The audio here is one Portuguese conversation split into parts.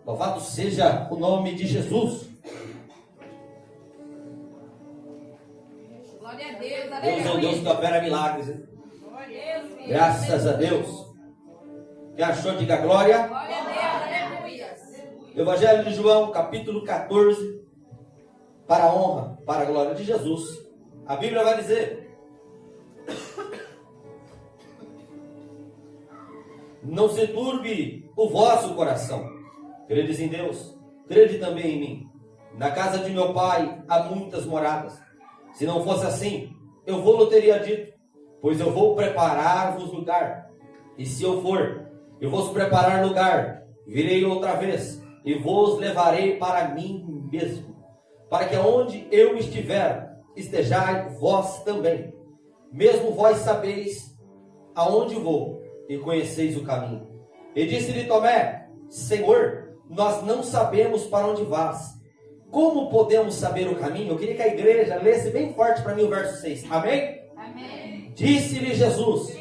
Louvado seja o nome de Jesus. Glória a Deus, Deus é um Deus que opera milagres, hein? Glória a Deus. Graças a Deus. Quem achou, diga glória. Glória a Deus, aleluia. Evangelho de João, capítulo 14. Para a honra, para a glória de Jesus. A Bíblia vai dizer: não se turbe o vosso coração. Credes em Deus, crede também em mim. Na casa de meu pai há muitas moradas. Se não fosse assim, eu vou-lhe teria dito, pois eu vou preparar-vos lugar. E se eu for, eu vos preparar lugar, virei outra vez, e vos levarei para mim mesmo, para que aonde eu estiver, estejais vós também. Mesmo vós sabeis aonde vou, e conheceis o caminho. E disse-lhe Tomé: Senhor, nós não sabemos para onde vás. Como podemos saber o caminho? Eu queria que a igreja lesse bem forte para mim o verso 6. Amém? Amém. Disse-lhe Jesus: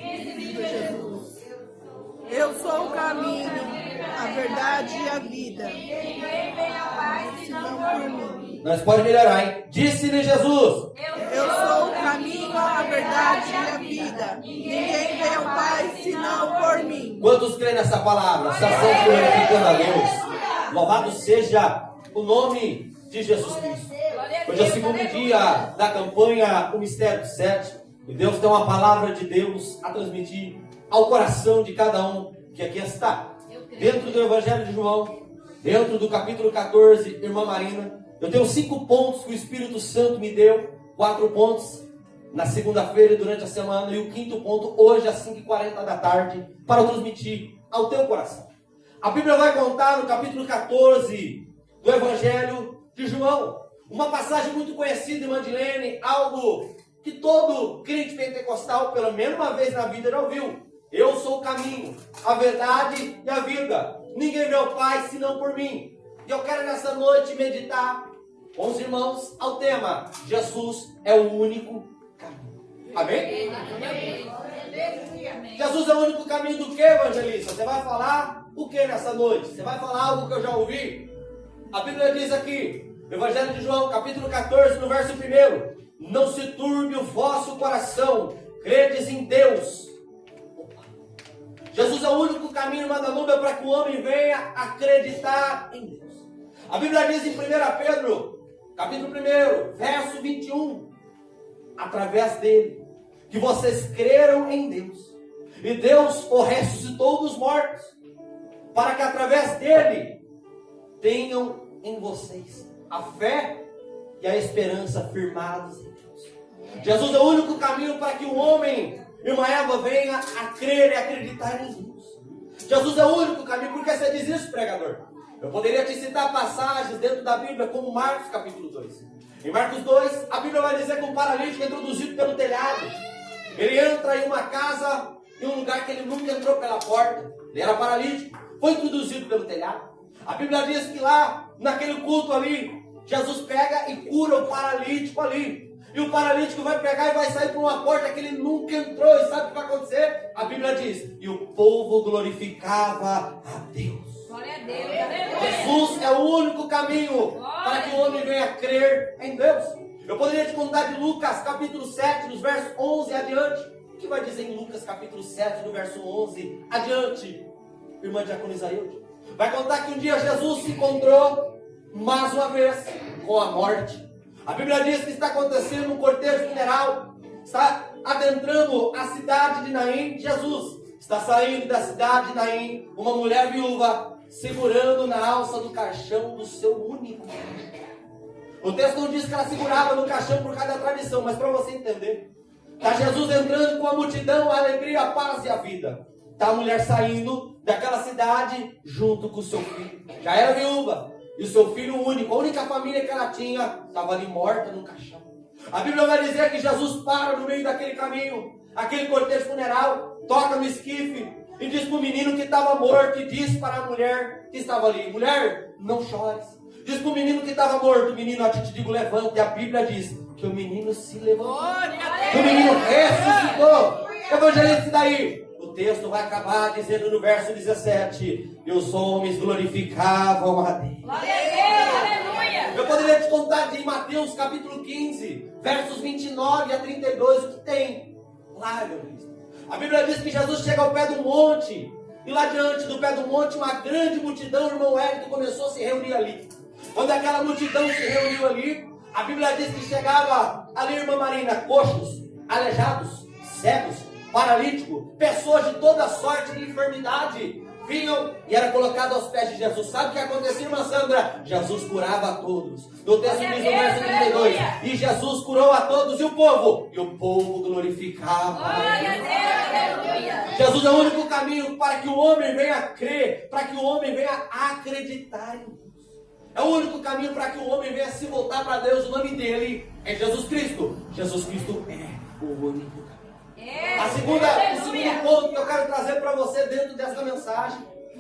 Eu sou o caminho, a verdade e a vida. Ninguém vem ao Pai senão por mim. Nós podemos melhorar, hein? Disse-lhe Jesus: Eu sou o caminho, a verdade e a vida. Ninguém vem ao Pai senão por mim. Quantos creem nessa palavra? Está sempre glorificando a Deus. Louvado seja o nome de Jesus Cristo. Hoje é o segundo dia da campanha O Mistério dos Sete. E Deus tem uma palavra de Deus a transmitir ao coração de cada um que aqui está. Dentro do Evangelho de João, dentro do capítulo 14, irmã Marina, eu tenho 5 pontos que o Espírito Santo me deu. 4 pontos na segunda-feira e durante a semana. E o 5º ponto hoje às 5h40 da tarde para eu transmitir ao teu coração. A Bíblia vai contar no capítulo 14 do Evangelho de João uma passagem muito conhecida, irmã Dilene, algo que todo crente pentecostal, pelo menos uma vez na vida, já ouviu. Eu sou o caminho, a verdade e a vida. Ninguém vê o Pai senão por mim. E eu quero nessa noite meditar com os irmãos ao tema: Jesus é o único caminho. Amém? Jesus é o único caminho do que, evangelista? Você vai falar o que nessa noite? Você vai falar algo que eu já ouvi? A Bíblia diz aqui, Evangelho de João, capítulo 14, no verso 1: não se turbe o vosso coração, credes em Deus. Jesus é o único caminho, Madalúbia, para que o homem venha acreditar em Deus. A Bíblia diz em 1 Pedro, capítulo 1, verso 21, através dele, que vocês creram em Deus, e Deus o ressuscitou dos mortos, para que através dele tenham em vocês a fé e a esperança firmados em Deus. Jesus é o único caminho para que o homem, irmã Eva, venha a crer e acreditar em Deus. Jesus é o único caminho. Por que você diz isso, pregador? Eu poderia te citar passagens dentro da Bíblia, como Marcos capítulo 2. Em Marcos 2, a Bíblia vai dizer que um paralítico é introduzido pelo telhado. Ele entra em uma casa, em um lugar que ele nunca entrou pela porta. Ele era paralítico, foi introduzido pelo telhado. A Bíblia diz que lá, naquele culto ali, Jesus pega e cura o paralítico ali. E o paralítico vai pegar e vai sair por uma porta que ele nunca entrou. E sabe o que vai acontecer? A Bíblia diz: e o povo glorificava a Deus. Glória a Deus, aleluia. Jesus é o único caminho para que o homem venha crer em Deus. Eu poderia te contar de Lucas capítulo 7, nos versos 11 adiante. O que vai dizer em Lucas capítulo 7, no verso 11 adiante? Irmã Diácono Isaíde vai contar que um dia Jesus se encontrou mais uma vez com a morte. A Bíblia diz que está acontecendo um cortejo funeral, está adentrando a cidade de Naim. Jesus está saindo da cidade de Naim, uma mulher viúva, segurando na alça do caixão do seu único filho. O texto não diz que ela segurava no caixão por causa da tradição, mas para você entender, está Jesus entrando com a multidão, a alegria, a paz e a vida. Está a mulher saindo daquela cidade junto com o seu filho. Já era viúva. E o seu filho único, a única família que ela tinha, estava ali morta no caixão. A Bíblia vai dizer que Jesus para no meio daquele caminho, aquele cortejo funeral, toca no esquife e diz para o menino que estava morto, e diz para a mulher que estava ali: mulher, não chores. Diz para o menino que estava morto: menino, eu te digo, levanta. E a Bíblia diz que o menino se levantou. O menino ressuscitou. Evangelista, daí? O O texto vai acabar dizendo no verso 17: e os homens glorificavam a Deus. Glória a Deus, aleluia. Eu poderia te contar de Mateus capítulo 15, versos 29 a 32, o que tem lá, meu Deus. A Bíblia diz que Jesus chega ao pé do monte, e lá diante do pé do monte, uma grande multidão, o irmão Hélio, começou a se reunir ali. Quando aquela multidão se reuniu ali, a Bíblia diz que chegava ali, irmã Marina, coxos, aleijados, cegos, paralíticos, pessoas de toda sorte de enfermidade, vinham e era colocado aos pés de Jesus. Sabe o que acontecia, irmã Sandra? Jesus curava a todos. No texto diz no verso 32, e Jesus curou a todos, e o povo glorificava. Glória a Deus, aleluia. Jesus é o único caminho para que o homem venha crer, para que o homem venha acreditar em Deus. É o único caminho para que o homem venha se voltar para Deus. O nome dele é Jesus Cristo. Jesus Cristo é o único caminho. O segundo ponto que eu quero trazer para você dentro dessa mensagem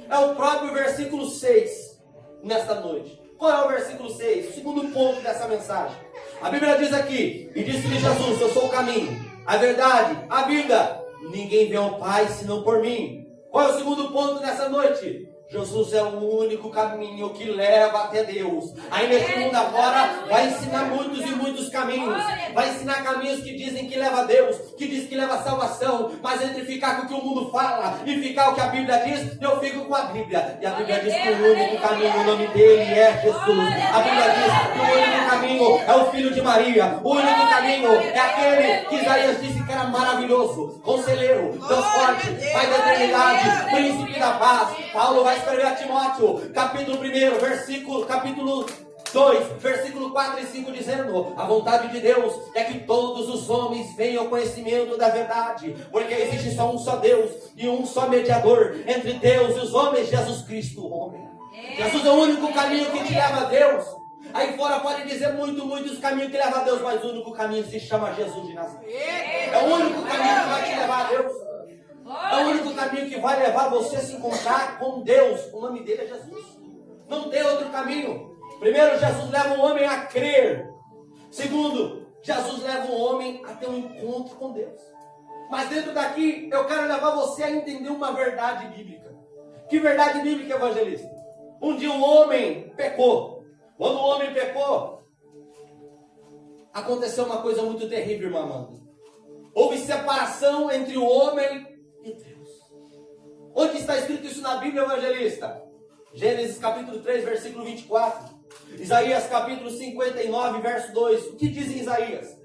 é o próprio versículo 6 nesta noite. Qual é o versículo 6? O segundo ponto dessa mensagem. A Bíblia diz aqui: e disse-lhe Jesus, eu sou o caminho, a verdade, a vida. Ninguém vê ao Pai senão por mim. Qual é o segundo ponto dessa noite? Jesus é o único caminho que leva até Deus. Aí nesse mundo agora vai ensinar muitos e muitos caminhos. Vai ensinar caminhos que dizem que leva a Deus, que diz que leva a salvação. Mas entre ficar com o que o mundo fala e ficar o que a Bíblia diz, eu fico com a Bíblia. E a Bíblia diz que o único caminho, o nome dele é Jesus. A Bíblia diz que o único caminho é o Filho de Maria. O único caminho é aquele que Isaías disse que era maravilhoso, conselheiro, Deus forte, Pai da eternidade, príncipe da paz. Paulo vai escrever a Timóteo, capítulo 1, capítulo 2, versículo 4 e 5, dizendo: a vontade de Deus é que todos os homens venham ao conhecimento da verdade, porque existe só um só Deus e um só mediador entre Deus e os homens, Jesus Cristo, o homem. Jesus é o único caminho que te leva a Deus. Aí fora pode dizer muitos caminhos que levam a Deus, mas o único caminho se chama Jesus de Nazaré. É o único caminho que vai te levar a Deus. É o único caminho que vai levar você a se encontrar com Deus. O nome dele é Jesus. Não tem outro caminho. Primeiro, Jesus leva o homem a crer. Segundo, Jesus leva o homem a ter um encontro com Deus. Mas dentro daqui, eu quero levar você a entender uma verdade bíblica. Que verdade bíblica, evangelista? Um dia o homem pecou. Quando o homem pecou, aconteceu uma coisa muito terrível, irmã Amanda. Houve separação entre o homem e Deus. Onde está escrito isso na Bíblia, evangelista? Gênesis capítulo 3, versículo 24. Isaías capítulo 59, verso 2. O que diz em Isaías?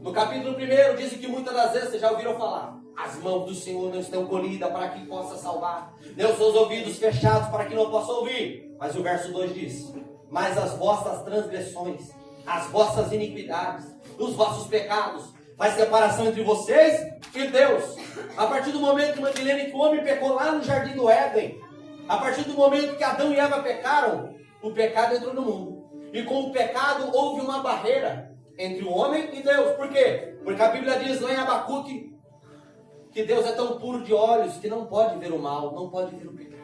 No capítulo 1 diz que muitas das vezes vocês já ouviram falar: as mãos do Senhor não estão colhidas para que possa salvar, nem os seus ouvidos fechados para que não possa ouvir. Mas o verso 2 diz: mas as vossas transgressões, as vossas iniquidades, os vossos pecados, faz separação entre vocês e Deus. A partir do momento, Madilene, que o homem pecou lá no Jardim do Éden, a partir do momento que Adão e Eva pecaram, o pecado entrou no mundo. E com o pecado houve uma barreira entre o homem e Deus. Por quê? Porque a Bíblia diz lá em Abacuque que Deus é tão puro de olhos que não pode ver o mal, não pode ver o pecado.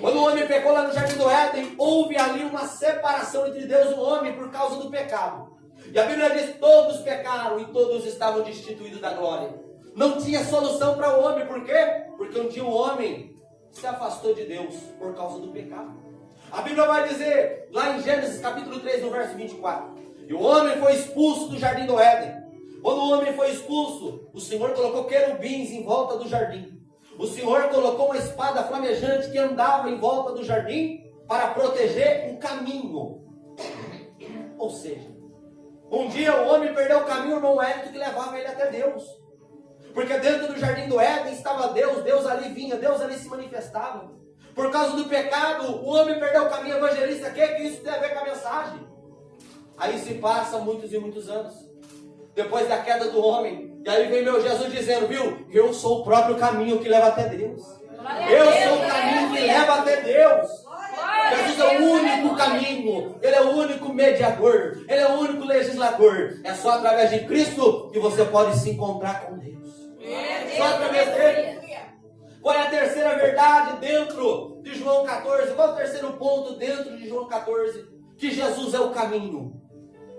Quando o homem pecou lá no Jardim do Éden, houve ali uma separação entre Deus e o homem por causa do pecado. E a Bíblia diz que todos pecaram e todos estavam destituídos da glória. Não tinha solução para o homem. Por quê? Porque um dia o homem se afastou de Deus por causa do pecado. A Bíblia vai dizer, lá em Gênesis capítulo 3, no verso 24, e o homem foi expulso do Jardim do Éden. Quando o homem foi expulso, o Senhor colocou querubins em volta do jardim. O Senhor colocou uma espada flamejante que andava em volta do jardim para proteger o caminho. Ou seja, um dia o homem perdeu o caminho, irmão Hélio, que levava ele até Deus. Porque dentro do Jardim do Éden estava Deus, Deus ali vinha, Deus ali se manifestava. Por causa do pecado, o homem perdeu o caminho. Evangelista, o que isso tem a ver com a mensagem? Aí se passam muitos e muitos anos, depois da queda do homem, e aí vem meu Jesus dizendo, viu? Eu sou o próprio caminho que leva até Deus. Eu sou o caminho que leva até Deus. Jesus é o único caminho, Ele é o único mediador, Ele é o único legislador. É só através de Cristo que você pode se encontrar com Deus. Só através dele. Qual é a terceira verdade dentro de João 14? Qual é o terceiro ponto dentro de João 14? Que Jesus é o caminho.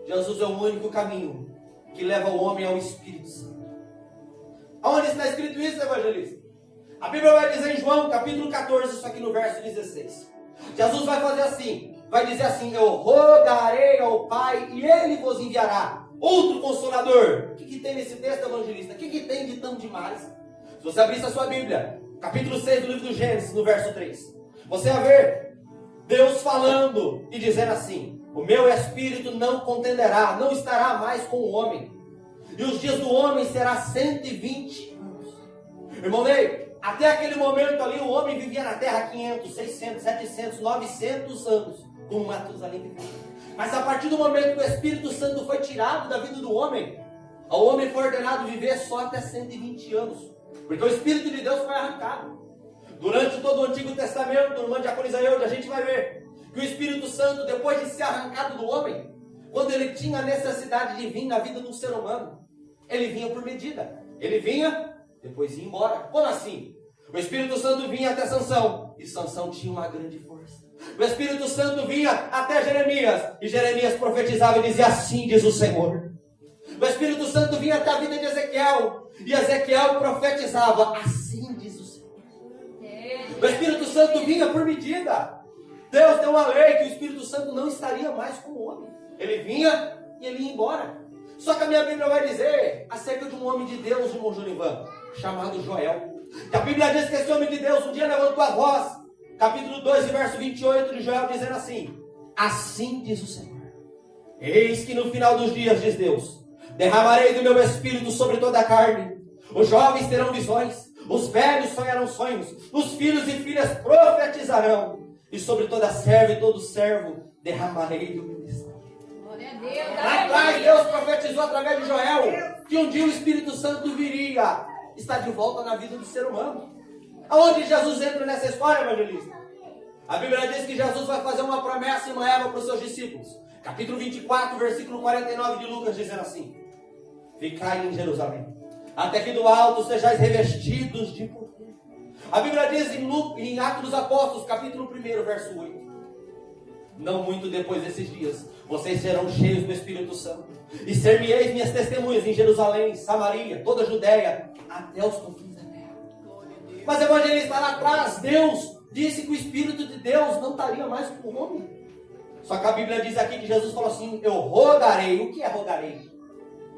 Jesus é o único caminho que leva o homem ao Espírito Santo. Aonde está escrito isso, evangelista? A Bíblia vai dizer em João, capítulo 14, isso aqui no verso 16. Jesus vai fazer assim, vai dizer assim: eu rogarei ao Pai e Ele vos enviará outro Consolador. O que tem nesse texto, evangelista? O que tem de tão demais? Se você abrisse a sua Bíblia, capítulo 6 do livro do Gênesis, no verso 3, você vai ver Deus falando e dizendo assim: o meu espírito não contenderá, não estará mais com o homem, e os dias do homem será 120 anos. Irmão Ney, até aquele momento ali o homem vivia na terra 500, 600, 700, 900 anos, como Matusalém vivia. Mas a partir do momento que o Espírito Santo foi tirado da vida do homem, ao homem foi ordenado viver só até 120 anos, porque o Espírito de Deus foi arrancado. Durante todo o Antigo Testamento, no irmão Diácono Isaías, a gente vai ver que o Espírito Santo, depois de ser arrancado do homem, quando ele tinha a necessidade de vir na vida de um ser humano, ele vinha por medida. Ele vinha, depois ia embora. Como assim? O Espírito Santo vinha até Sansão, e Sansão tinha uma grande força. O Espírito Santo vinha até Jeremias, e Jeremias profetizava e dizia: assim diz o Senhor. O Espírito Santo vinha até a vida de Ezequiel, e Ezequiel profetizava: assim diz o Senhor. O Espírito Santo vinha por medida. Deus deu uma lei que o Espírito Santo não estaria mais com o homem. Ele vinha e ele ia embora. Só que a minha Bíblia vai dizer acerca de um homem de Deus, irmão Jonivan, chamado Joel. Que a Bíblia diz que esse homem de Deus um dia levantou a voz, capítulo 2, verso 28 de Joel, dizendo assim: assim diz o Senhor, eis que no final dos dias, diz Deus, derramarei do meu espírito sobre toda a carne. Os jovens terão visões, os velhos sonharão sonhos, os filhos e filhas profetizarão, e sobre toda serva e todo servo derramarei do meu espírito. Lá atrás Deus profetizou através de Joel que um dia o Espírito Santo viria estar de volta na vida do ser humano. Aonde Jesus entra nessa história, evangelista? A Bíblia diz que Jesus vai fazer uma promessa e uma erva para os seus discípulos. Capítulo 24, versículo 49 de Lucas, dizendo assim: ficai em Jerusalém, até que do alto sejais revestidos de poder. A Bíblia diz em Atos dos Apóstolos, capítulo 1, verso 8: não muito depois desses dias, vocês serão cheios do Espírito Santo, e ser-me-eis minhas testemunhas em Jerusalém, Samaria, toda a Judéia, até os confins da terra. Mas, evangelista, lá atrás, Deus disse que o Espírito de Deus não estaria mais com o homem. Só que a Bíblia diz aqui que Jesus falou assim: eu rogarei. O que é rogarei?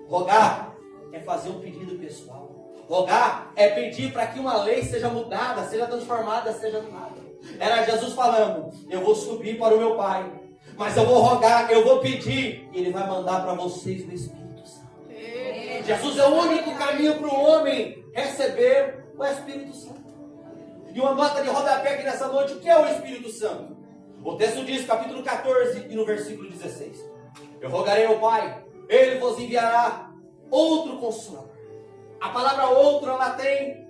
Rogar é fazer um pedido pessoal. Rogar é pedir para que uma lei seja mudada, seja transformada, seja anulada. Era Jesus falando: eu vou subir para o meu Pai, mas eu vou rogar, eu vou pedir, e Ele vai mandar para vocês o Espírito Santo. Jesus é o único caminho para o homem receber o Espírito Santo. E uma nota de rodapé aqui nessa noite: o que é o Espírito Santo? O texto diz, capítulo 14 e no versículo 16: eu rogarei ao Pai, Ele vos enviará outro Consolador. A palavra outro, ela tem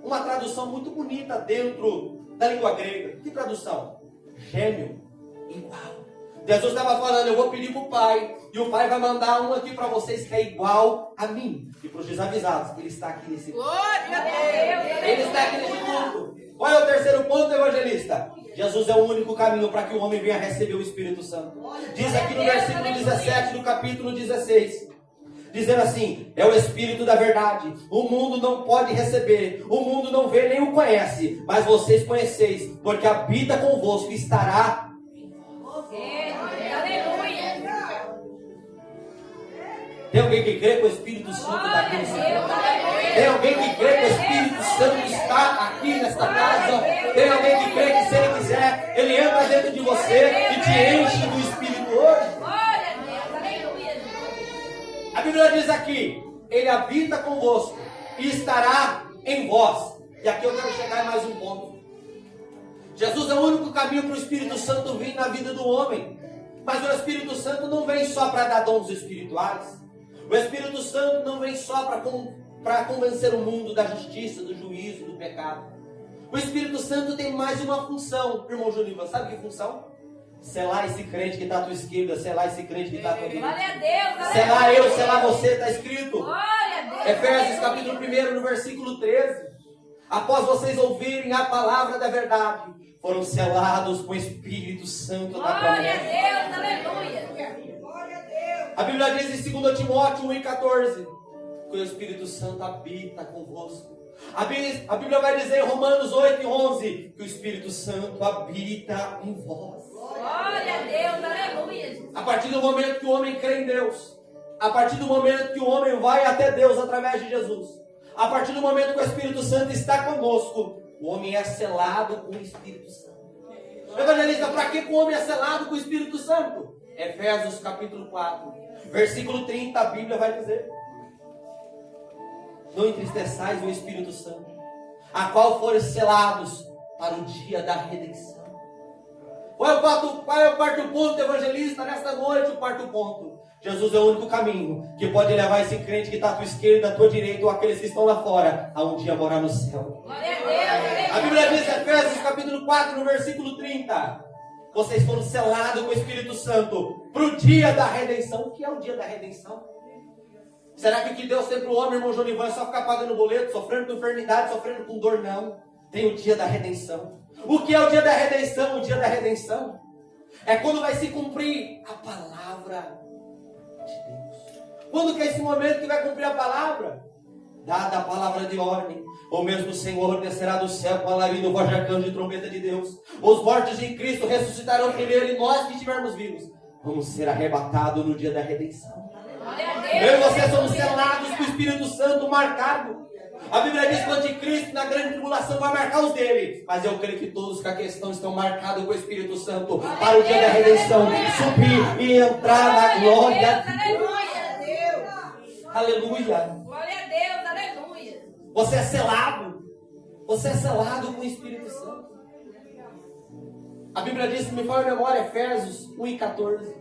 uma tradução muito bonita dentro da língua grega. Que tradução? Gêmeo, igual. Jesus estava falando: eu vou pedir para o Pai, e o Pai vai mandar um aqui para vocês que é igual a mim. E para os desavisados, Ele está aqui nesse culto. Glória a Deus! Ele está aqui nesse culto. Qual é o terceiro ponto, evangelista? Jesus é o único caminho para que o homem venha receber o Espírito Santo. Diz aqui no versículo 17 do capítulo 16, dizendo assim: é o Espírito da verdade. O mundo não pode receber, o mundo não vê nem o conhece, mas vocês conheceis, porque habita convosco e estará. Tem alguém que crê que o Espírito Santo está aqui nesse lugar? Tem alguém que crê que o Espírito Santo está aqui nesta casa? Tem alguém que crê que, se Ele quiser, Ele entra dentro de você e te enche do Espírito hoje? A Bíblia diz aqui: Ele habita convosco e estará em vós. E aqui eu quero chegar em mais um ponto. Jesus é o único caminho para o Espírito Santo vir na vida do homem. Mas o Espírito Santo não vem só para dar dons espirituais. O Espírito Santo não vem só para convencer o mundo da justiça, do juízo, do pecado. O Espírito Santo tem mais uma função, irmão Junivan. Sabe que função? Selar esse crente que está à tua esquerda, selar esse crente que está à tua direita. Glória a Deus, Selar eu, selar você, está escrito. glória a Deus. Efésios capítulo 1, no versículo 13. Após vocês ouvirem a palavra da verdade, foram selados com o Espírito Santo da Glória a promessa. Deus, aleluia. A Bíblia diz em 2 Timóteo 1,14 que o Espírito Santo habita convosco. A Bíblia vai dizer em Romanos 8:11 que o Espírito Santo habita em vós. Glória a Deus, aleluia. A partir do momento que o homem crê em Deus, a partir do momento que o homem vai até Deus através de Jesus, a partir do momento que o Espírito Santo está conosco, o homem é selado com o Espírito Santo. Evangelista, para que o homem é selado com o Espírito Santo? Efésios capítulo 4, versículo 30, a Bíblia vai dizer: não entristeçais o Espírito Santo, a qual foram selados para o dia da redenção. Qual é o quarto ponto, evangelista, nesta noite? O quarto ponto: Jesus é o único caminho que pode levar esse crente que está à tua esquerda, à tua direita, ou aqueles que estão lá fora, a um dia morar no céu. Glória a Deus. A Bíblia diz, Efésios capítulo 4, no versículo 30, vocês foram selados com o Espírito Santo para o dia da redenção. O que é o dia da redenção? Será que o que Deus tem para o homem, irmão Jonivan, é só ficar pagando boleto, sofrendo com enfermidade, sofrendo com dor? Não. Tem o dia da redenção. O que é o dia da redenção? O dia da redenção é quando vai se cumprir a palavra de Deus. Quando que é esse momento que vai cumprir a palavra? Dada a palavra de ordem, o mesmo Senhor descerá do céu com alarido, voz de arcanjo e trombeta de Deus. Os mortos em Cristo ressuscitarão primeiro, e nós que estivermos vivos vamos ser arrebatados no dia da redenção. Eu e você somos selados com o Espírito Santo marcado. A Bíblia diz que o anticristo na grande tribulação vai marcar os dele. Mas eu creio que todos que aqui estão marcados com o Espírito Santo para o dia da redenção, subir e entrar na glória de Deus. Aleluia. Glória a Deus, aleluia. Você é selado. Você é selado com o Espírito Santo. A Bíblia diz, me fala a memória, Efésios 1:14.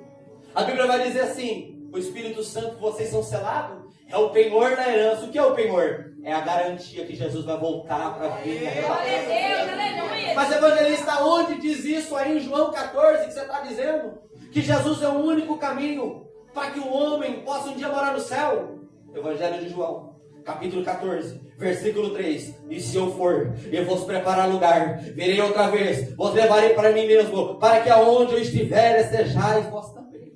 A Bíblia vai dizer assim: o Espírito Santo, vocês são selados, é o penhor da herança. O que é o penhor? É a garantia que Jesus vai voltar para vir. Glória a Deus, aleluia. Mas, evangelista, onde diz isso aí em João 14 que você está dizendo? Que Jesus é o único caminho para que o homem possa um dia morar no céu. Evangelho de João, capítulo 14, versículo 3. E se eu for e vos preparar lugar, virei outra vez, vos levarei para mim mesmo, para que aonde eu estiver estejais vós também.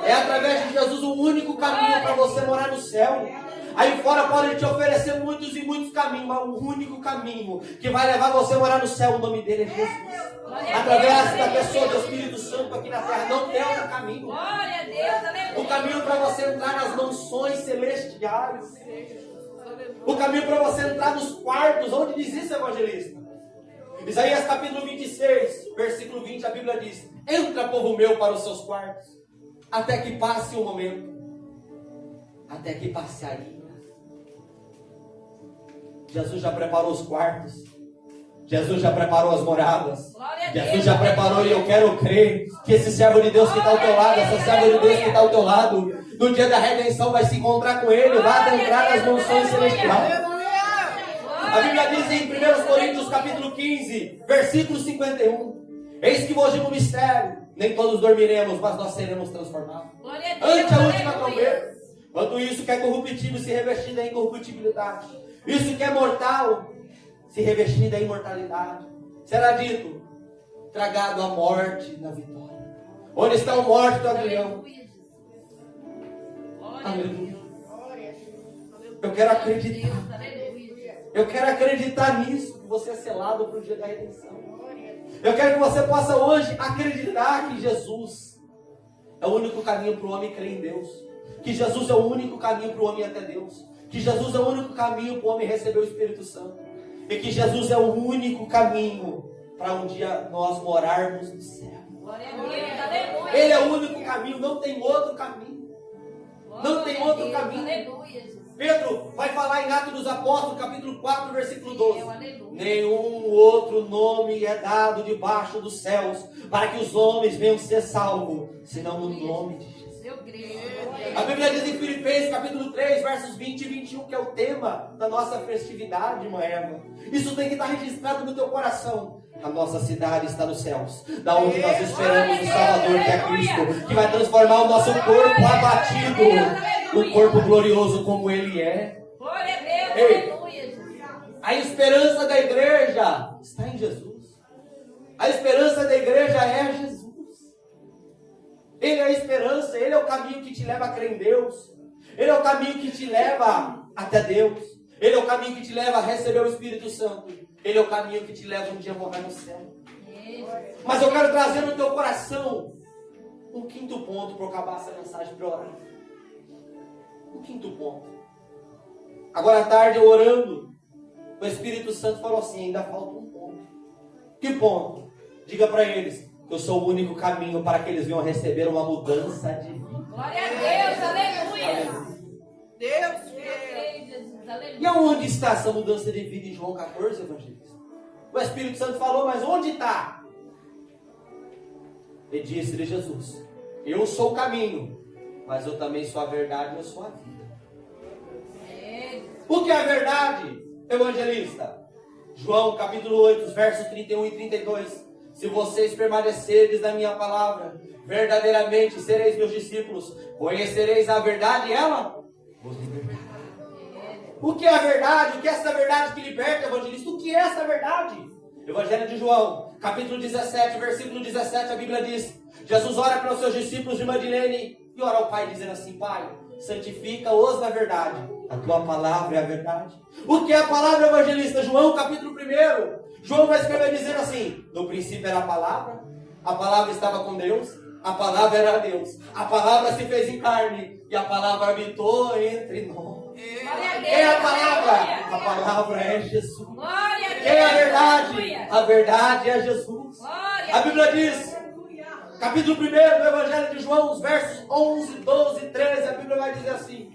É através de Jesus o único caminho para você morar no céu. Aí fora podem te oferecer muitos e muitos caminhos, mas o único caminho que vai levar você a morar no céu, o nome dele é Jesus. Através da pessoa do Espírito Santo aqui na terra, não tem outro caminho. Glória a Deus, aleluia. O caminho para você entrar nas mansões celestiais. O caminho para você entrar nos quartos. Onde diz isso, evangelista? Isaías capítulo 26, versículo 20, a Bíblia diz: entra, povo meu, para os seus quartos, até que passe o momento, até que passe a ira. Jesus já preparou os quartos, Jesus já preparou as moradas, Jesus já preparou, e eu quero crer que esse servo de Deus que está ao teu lado, essa serva de Deus que está ao teu lado, no dia da redenção vai se encontrar com ele, vai adentrar nas mansões celestiais. A Bíblia diz em 1 Coríntios capítulo 15, versículo 51: eis que hoje no mistério, nem todos dormiremos, mas nós seremos transformados ante a última trombeta. Quanto isso que é corruptível se revestir da incorruptibilidade, isso que é mortal se revestir da imortalidade. Será dito: tragado a morte na vitória. Onde está o morto do aguilhão? Aleluia. Eu quero acreditar. Eu quero acreditar nisso, que você é selado para o dia da redenção. Eu quero que você possa hoje acreditar que Jesus é o único caminho para o homem crer em Deus. Que Jesus é o único caminho para o homem ir até Deus. Que Jesus é o único caminho para o homem receber o Espírito Santo. E que Jesus é o único caminho para um dia nós morarmos no céu. Ele é o único caminho, não tem outro caminho. Não tem outro caminho. Pedro vai falar em Atos dos Apóstolos, capítulo 4, versículo 12. Nenhum outro nome é dado debaixo dos céus para que os homens venham ser salvos, senão no nome de Jesus. A Bíblia diz em Filipenses, capítulo 3, versos 20 e 21, que é o tema da nossa festividade, irmã Eva. Isso tem que estar registrado no teu coração. A nossa cidade está nos céus, da onde nós esperamos o Salvador, que é Cristo, que vai transformar o nosso corpo abatido, um corpo glorioso como Ele é. Ei, a esperança da igreja está em Jesus. A esperança da igreja é Jesus. Ele é a esperança, Ele é o caminho que te leva a crer em Deus. Ele é o caminho que te leva até Deus. Ele é o caminho que te leva a receber o Espírito Santo. Ele é o caminho que te leva um dia a morar no céu. Mas eu quero trazer no teu coração um quinto ponto para eu acabar essa mensagem para orar. Um quinto ponto. Agora à tarde eu orando, o Espírito Santo falou assim, ainda falta um ponto. Que ponto? Diga para eles que eu sou o único caminho para que eles venham receber uma mudança de vida. Glória a Deus, aleluia. Deus, Jesus, aleluia. E aonde está essa mudança de vida em João 14, evangelista? O Espírito Santo falou, mas onde está? Ele disse-lhe Jesus, eu sou o caminho, mas eu também sou a verdade e eu sou a vida. O que é a verdade, evangelista? João capítulo 8, os versos 31 e 32. Se vocês permanecerdes na minha palavra, verdadeiramente sereis meus discípulos, conhecereis a verdade e ela vos libertará. O que é a verdade? O que é essa verdade que liberta, evangelista? O que é essa verdade? Evangelho de João, capítulo 17, versículo 17, a Bíblia diz, Jesus ora para os seus discípulos de Madilene e ora ao Pai dizendo assim, Pai, santifica-os na verdade, a tua palavra é a verdade. O que é a palavra, evangelista? João, capítulo 1, João vai escrever dizendo assim, no princípio era a palavra estava com Deus, a palavra era Deus, a palavra se fez em carne e a palavra habitou entre nós. Quem é a palavra? A palavra é Jesus. Quem é a verdade? A verdade é Jesus. A Bíblia diz, capítulo 1 do Evangelho de João, os versos 11, 12 e 13, a Bíblia vai dizer assim,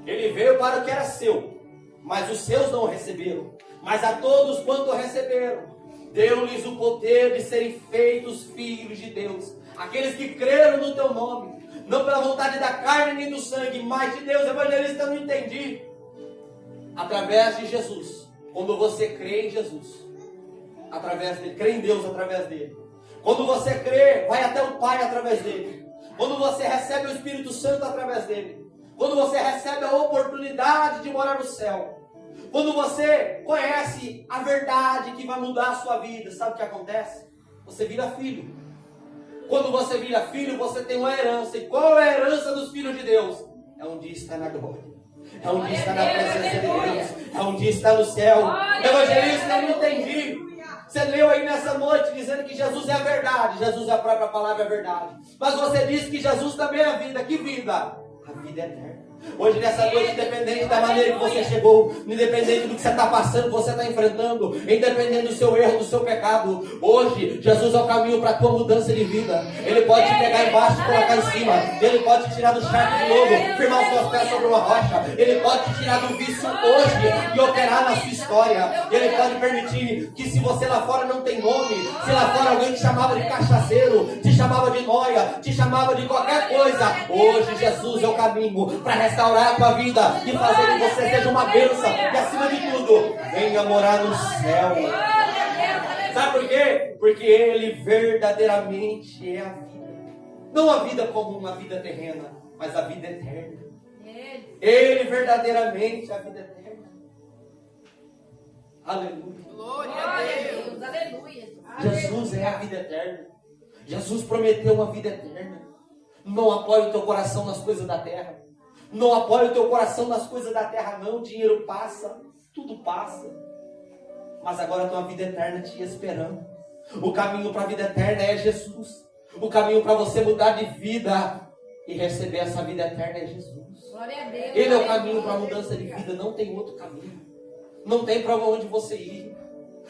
ele veio para o que era seu, mas os seus não o receberam. Mas a todos quanto o receberam, deu-lhes o poder de serem feitos filhos de Deus. Aqueles que creram no teu nome, não pela vontade da carne nem do sangue, mas de Deus. Evangelista, eu não entendi. Através de Jesus. Quando você crê em Jesus, através dele, crê em Deus através dele. Quando você crê, vai até o Pai através dele. Quando você recebe o Espírito Santo através dele. Quando você recebe a oportunidade de morar no céu. Quando você conhece a verdade que vai mudar a sua vida, sabe o que acontece? Você vira filho. Quando você vira filho, você tem uma herança. E qual é a herança dos filhos de Deus? É um dia estar na glória. É um dia estar na presença de Deus. É um dia estar no céu. Evangelista, eu não entendi. Você leu aí nessa noite dizendo que Jesus é a verdade. Jesus é a própria palavra, é a verdade. Mas você disse que Jesus também é a vida. Que vida? A vida eterna. Hoje nessa noite, independente da maneira que você chegou, independente do que você está passando, você está enfrentando, independente do seu erro, do seu pecado, hoje Jesus é o caminho para a tua mudança de vida. Ele pode te pegar embaixo e colocar em cima. Ele pode te tirar do charco de novo, firmar os seus pés sobre uma rocha. Ele pode te tirar do vício hoje e operar na sua história. Ele pode permitir que, se você lá fora não tem nome, se lá fora alguém te chamava de cachaceiro, te chamava de noia, te chamava de qualquer coisa, hoje Jesus é o caminho para restaurar a tua vida e fazer que você seja uma bênção. E acima de tudo, venha morar no céu. Sabe por quê? Porque Ele verdadeiramente é a vida. Não a vida como uma vida terrena, mas a vida eterna. Ele verdadeiramente é a vida eterna. Aleluia. glória a Deus. Aleluia. Jesus é a vida eterna. Jesus prometeu uma vida eterna. Não apoie o teu coração nas coisas da terra. Não apoie o teu coração nas coisas da terra, não. O dinheiro passa, tudo passa. Mas agora tem uma vida eterna te esperando. O caminho para a vida eterna é Jesus. O caminho para você mudar de vida e receber essa vida eterna é Jesus. Glória a Deus. Ele é o caminho para a mudança de vida, não tem outro caminho. Não tem para onde você ir.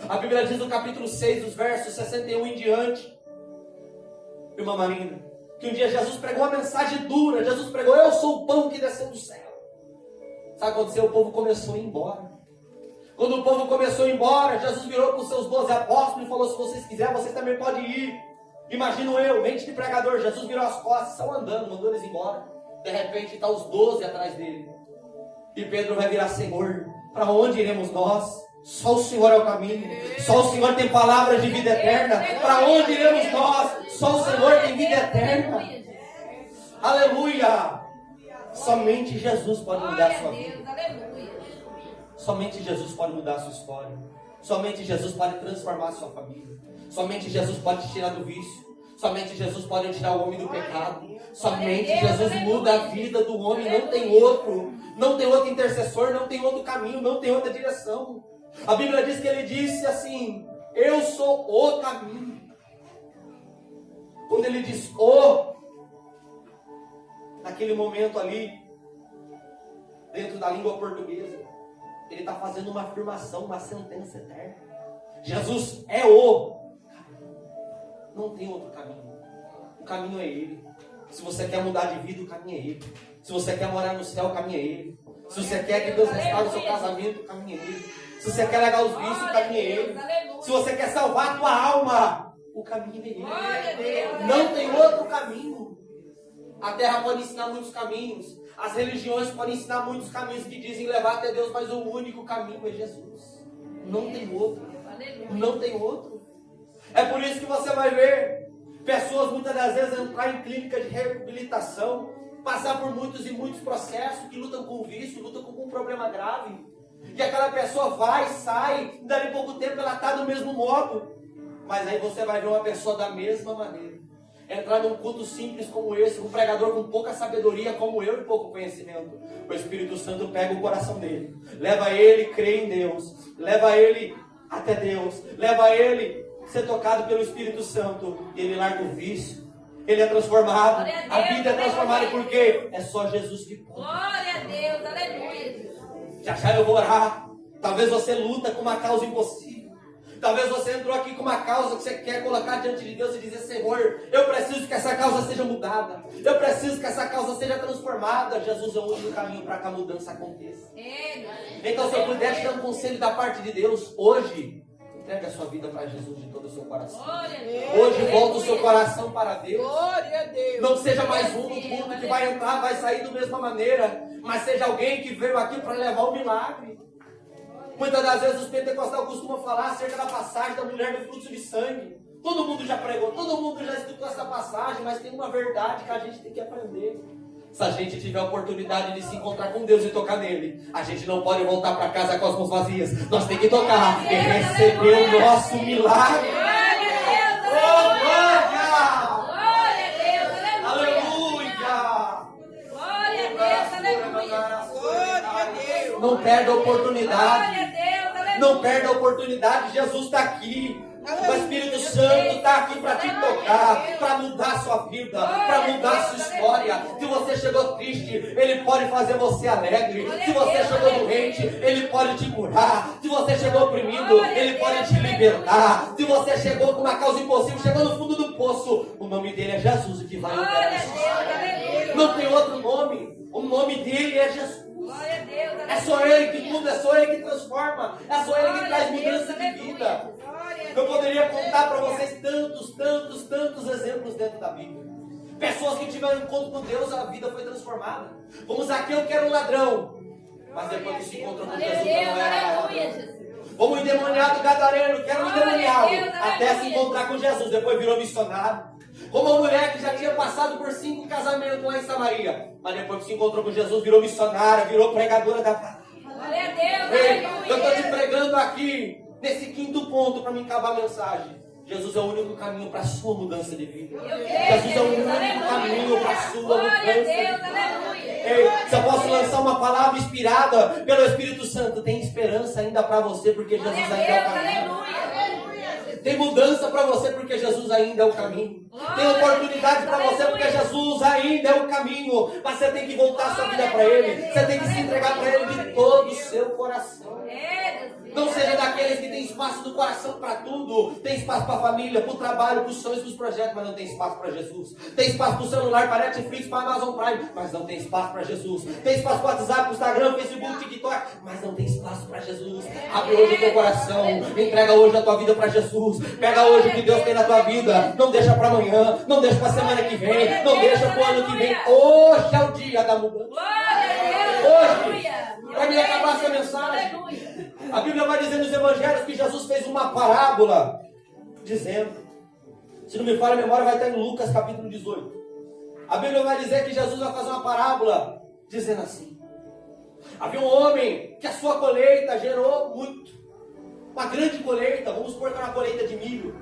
A Bíblia diz no capítulo 6, dos versos 61 em diante, irmã Marina, que um dia Jesus pregou uma mensagem dura. Jesus pregou: eu sou o pão que desceu do céu. Sabe o que aconteceu? O povo começou a ir embora. Quando o povo começou a ir embora, Jesus virou para os seus 12 apóstolos e falou: se vocês quiserem, vocês também podem ir. Imagino eu, mente de pregador, Jesus virou as costas, saiu andando, mandou eles embora. De repente está os 12 atrás dele. E Pedro vai virar: Senhor, para onde iremos nós? Só o Senhor é o caminho. Só o Senhor tem palavras de vida eterna. Para onde iremos nós? Só o Senhor tem vida eterna. Aleluia. Somente Jesus pode mudar a sua vida. Somente Jesus pode mudar a sua história. Somente Jesus pode transformar a sua família. Somente Jesus pode te tirar do vício. Somente Jesus pode tirar o homem do pecado. Somente Jesus muda a vida do homem. Não tem outro. Não tem outro intercessor. Não tem outro caminho. Não tem outra direção. A Bíblia diz que ele disse assim: eu sou o caminho. Quando ele diz o, naquele momento ali, dentro da língua portuguesa, ele está fazendo uma afirmação, uma sentença eterna. Jesus é o. Não tem outro caminho. O caminho é Ele. Se você quer mudar de vida, o caminho é Ele. Se você quer morar no céu, o caminho é Ele. Se você quer que Deus restaure o seu casamento, o caminho é Ele. Se você quer largar os vícios, o caminho é Ele. Se você quer salvar a tua alma, o caminho é Ele. Não tem outro caminho. A terra pode ensinar muitos caminhos. As religiões podem ensinar muitos caminhos que dizem levar até Deus, mas o único caminho é Jesus. Não tem outro. Não tem outro. É por isso que você vai ver pessoas muitas das vezes entrar em clínica de reabilitação, passar por muitos e muitos processos, que lutam com vício, lutam com um problema grave. E aquela pessoa vai, sai, e dali pouco tempo ela está do mesmo modo. Mas aí você vai ver uma pessoa da mesma maneira entrar num culto simples como esse, um pregador com pouca sabedoria como eu e pouco conhecimento. O Espírito Santo pega o coração dele, leva ele a crer em Deus, leva ele até Deus, leva ele a ser tocado pelo Espírito Santo, e ele larga o vício. Ele é transformado, a vida é transformada, porque é só Jesus que pode. Glória a Deus, aleluia. Já eu vou orar. Talvez você luta com uma causa impossível. Talvez você entrou aqui com uma causa que você quer colocar diante de Deus e dizer: Senhor, eu preciso que essa causa seja mudada. Eu preciso que essa causa seja transformada. Jesus é o único caminho para que a mudança aconteça. Então, se eu puder te dar um conselho da parte de Deus, hoje, entregue a sua vida para Jesus de todo o seu coração. Hoje, volta o seu coração para Deus. Glória a Deus. Não seja mais um no culto que vai entrar, vai sair da mesma maneira, mas seja alguém que veio aqui para levar o milagre. Muitas das vezes os pentecostais costumam falar acerca da passagem da mulher do fluxo de sangue. Todo mundo já pregou, todo mundo já escutou essa passagem, mas tem uma verdade que a gente tem que aprender. Se a gente tiver a oportunidade de se encontrar com Deus e tocar nele, a gente não pode voltar para casa com as mãos vazias. Nós temos que tocar e receber o nosso milagre. Oh, glória! Glória a Deus, Aleluia! Glória a Deus, aleluia. Glória a Deus. Não perda a oportunidade. Glória a Deus, aleluia. Não perda a oportunidade. Jesus está aqui. O Espírito Santo está aqui para te tocar, para mudar a sua vida, para mudar a sua história. Se você chegou triste, Ele pode fazer você alegre. Se você chegou doente, Ele pode te curar. Se você chegou oprimido, Ele pode te libertar. Se você chegou com uma causa impossível, chegou no fundo do poço, o nome dele é Jesus, o que vai operar a sua história. Não tem outro nome. O nome dele é Jesus. Glória a Deus, É só Ele que muda, é só Ele que transforma, é só Ele que traz mudança de vida. Eu poderia contar para vocês tantos exemplos dentro da Bíblia. Pessoas que tiveram encontro com Deus, a vida foi transformada. Como Zaqueu, que era um ladrão, mas depois que se encontrou com Jesus, não era ladrão. Como o endemoniado gadareno, que era um endemoniado, até se encontrar com Jesus, depois virou missionário. Como uma mulher que já tinha passado por 5 casamentos lá em Samaria, mas depois que se encontrou com Jesus, virou missionária, virou pregadora da palavra. Glória a Deus, Ei, aleluia. eu estou te pregando aqui, nesse 5º ponto, para me acabar a mensagem. Jesus é o único caminho para a sua mudança de vida. Jesus é o único caminho para a sua Glória a Deus, mudança. aleluia. Ei, se eu posso lançar uma palavra inspirada pelo Espírito Santo, tem esperança ainda para você, porque Jesus Glória a ainda é o Deus, caminho. aleluia. Tem mudança para você, porque Jesus ainda é o caminho. Tem oportunidade para você, porque Jesus ainda é o caminho. Mas você tem que voltar a sua vida para Ele. Você tem que se entregar para Ele de todo o seu coração. Não seja daqueles que tem espaço do coração para tudo. Tem espaço para a família, para o trabalho, para os sonhos, para os projetos, mas não tem espaço para Jesus. Tem espaço para o celular, para Netflix, para Amazon Prime, mas não tem espaço para Jesus. Tem espaço para o WhatsApp, para o Instagram, Facebook, TikTok, mas não tem espaço para Jesus. Abre hoje o teu coração, entrega hoje a tua vida para Jesus. Pega hoje o que Deus tem na tua vida. Não deixa para amanhã, não deixa para a semana que vem, não deixa para o ano que vem. Hoje é o dia da mudança. Hoje, para me acabar essa mensagem, a Bíblia vai dizer nos Evangelhos que Jesus fez uma parábola, dizendo, se não me falha a memória, vai estar em Lucas capítulo 18. A Bíblia vai dizer que Jesus vai fazer uma parábola, dizendo assim: havia um homem que a sua colheita gerou muito, uma grande colheita, vamos supor que era uma colheita de milho.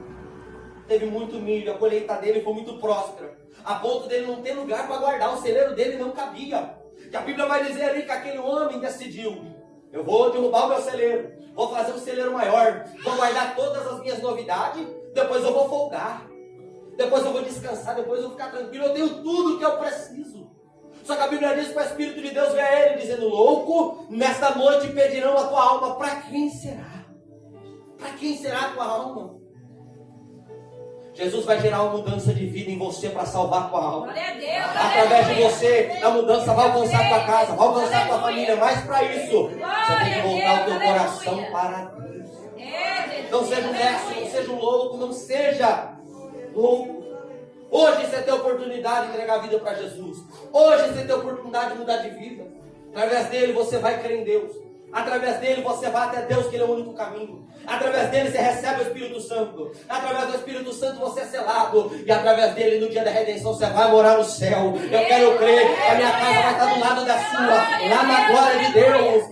teve muito milho, a colheita dele foi muito próspera, a ponto dele não ter lugar para guardar, o celeiro dele não cabia. E a Bíblia vai dizer ali que aquele homem decidiu: eu vou derrubar o meu celeiro, vou fazer um celeiro maior, vou guardar todas as minhas novidades, depois eu vou folgar, depois eu vou descansar, depois eu vou ficar tranquilo, eu tenho tudo que eu preciso. Só que a Bíblia diz que o Espírito de Deus veio a ele dizendo: louco, nesta noite pedirão a tua alma. Para quem será? Para quem será a tua alma? Jesus vai gerar uma mudança de vida em você para salvar a tua alma. Através de você, a mudança vai alcançar a tua casa, vai alcançar a tua família. Mas para isso, você tem que voltar o teu coração para Deus. Não seja um necio, não seja um louco, não seja louco. Hoje você tem a oportunidade de entregar a vida para Jesus. Hoje você tem a oportunidade de mudar de vida. Através dele você vai crer em Deus. Através dele você vai até Deus, que ele é o único caminho. Através dele você recebe o Espírito Santo. Através do Espírito Santo você é selado. E através dele no dia da redenção você vai morar no céu. Eu quero crer, a minha casa vai estar do lado da sua, lá na glória de Deus,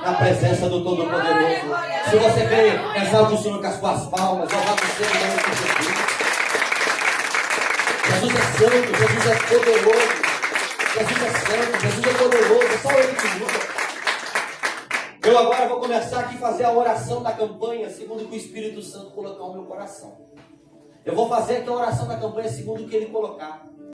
na presença do Todo-Poderoso. Se você crê, exalte o Senhor com as suas palmas. Louvado seja o nome de Jesus. Jesus é santo, Jesus é poderoso. Jesus é santo, Jesus é poderoso. Só ele que muda. Eu agora vou começar aqui a fazer a oração da campanha, segundo o que o Espírito Santo colocar no meu coração. Eu vou fazer aqui a oração da campanha, segundo o que ele colocar.